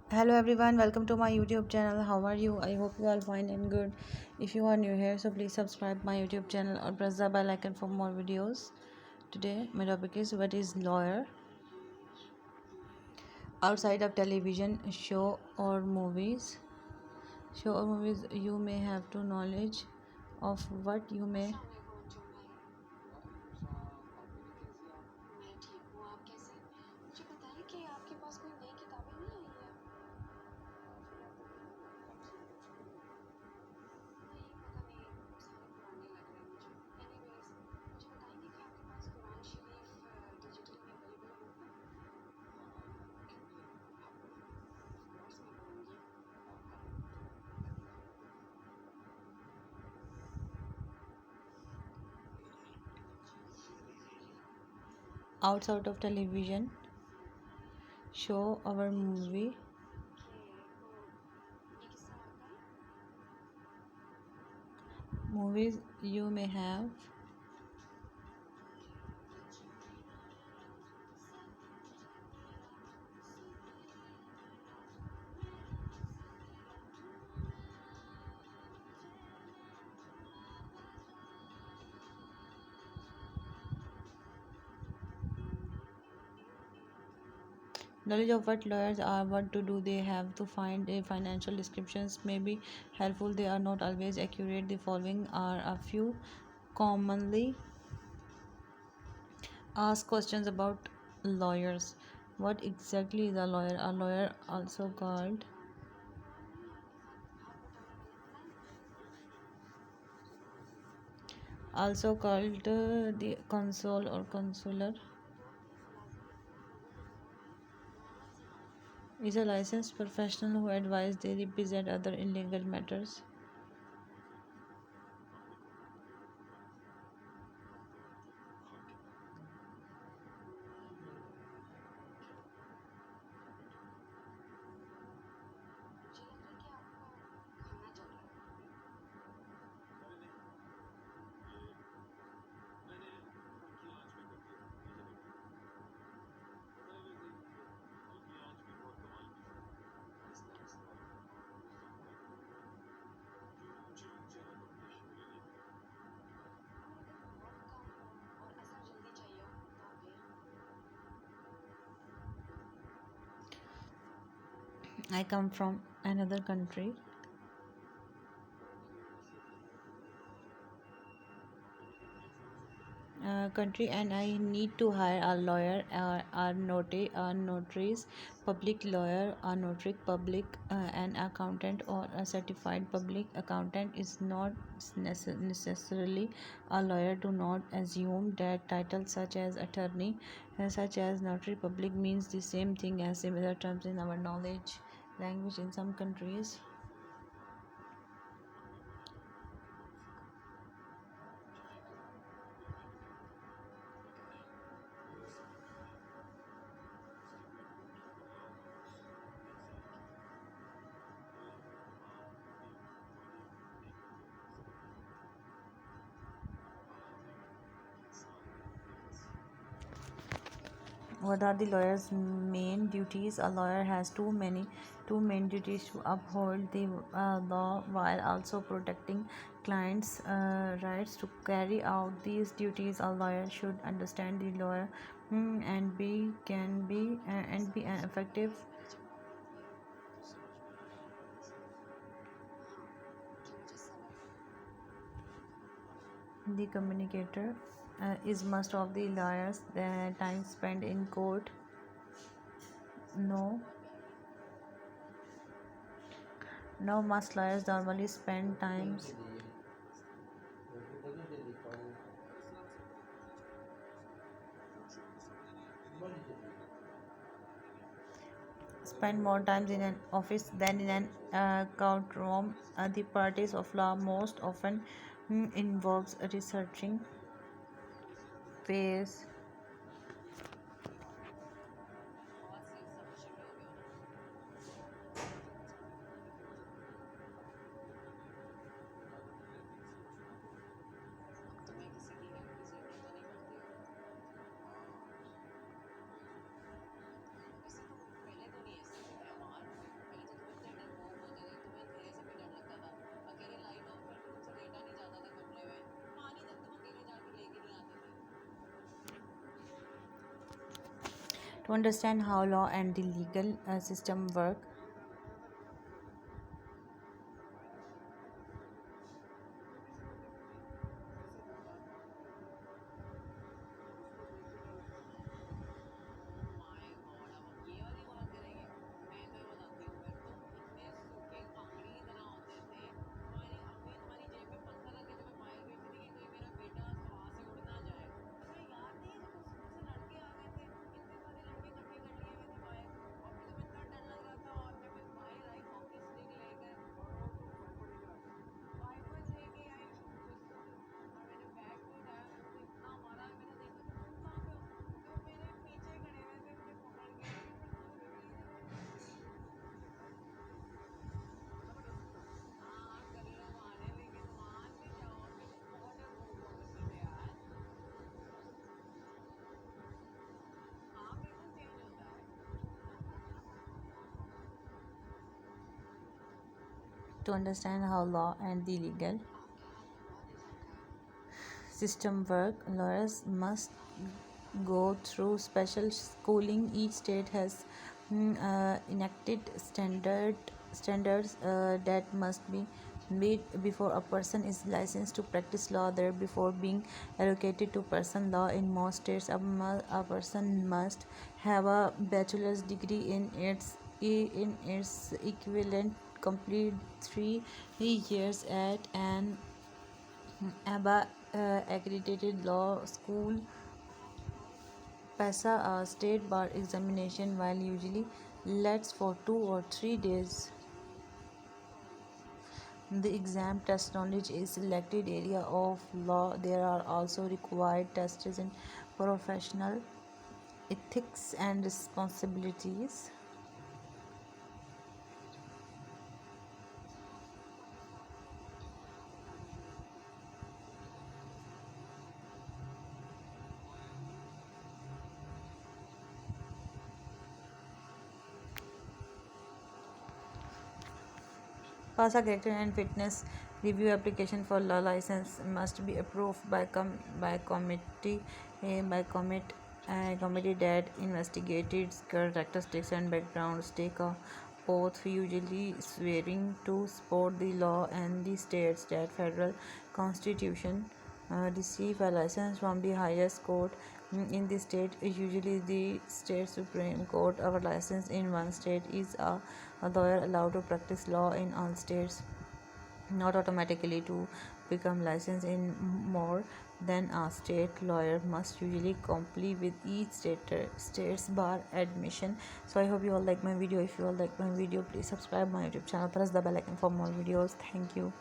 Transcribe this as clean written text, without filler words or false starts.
Hello everyone, welcome to my YouTube channel. How are you? I hope you all fine and good. If you are new here, so please subscribe my YouTube channel or press the bell icon for more videos. Today my topic is what is lawyer. Outside of television show or movies you may have to knowledge of what you may. Outside of television show or movies you may have. Knowledge of what lawyers are, what to do, they have to find a financial descriptions may be helpful. They are not always accurate. The following are a few commonly asked questions about lawyers. What exactly is a lawyer? A lawyer, also called the consul or consular, is a licensed professional who advise they represent other in legal matters. I come from another country and I need to hire a lawyer or notaries, public lawyer, a notary public, an accountant or a certified public accountant is not necessarily a lawyer. Do not assume that titles such as attorney, such as notary public means the same thing as similar terms in our knowledge language in some countries. What are the lawyer's main duties? A lawyer has two main duties: to uphold the law while also protecting clients' rights. To carry out these duties, a lawyer should understand the law, and be an effective the communicator. Is most of the lawyers' time spent in court? No. No, most lawyers normally spend more time in an office than in an courtroom. The practice of law most often involves researching phase. To understand how law and the legal system work. To understand how law and the legal system work, lawyers must go through special schooling. Each state has enacted standards that must be made before a person is licensed to practice law there. Before being allocated to person law in most states, a person must have a bachelor's degree in its equivalent, complete 3 years at an ABA accredited law school, pass a state bar examination, while usually lasts for 2 or 3 days. The exam test knowledge is selected area of law. There are also required tests in professional ethics and responsibilities. Pass a character and fitness review application for law license must be approved by committee committee that investigates characteristics and backgrounds. Take a oath, usually swearing to support the law and the states that federal constitution. Receive a license from the highest court in the state, usually the state supreme court. Our license in one state is a lawyer allowed to practice law in all states, not automatically. To become licensed in more than a state, lawyer must usually comply with each state's bar admission. So I hope you all like my video. If you all like my video, please subscribe my YouTube channel, press the bell icon for more videos. Thank you.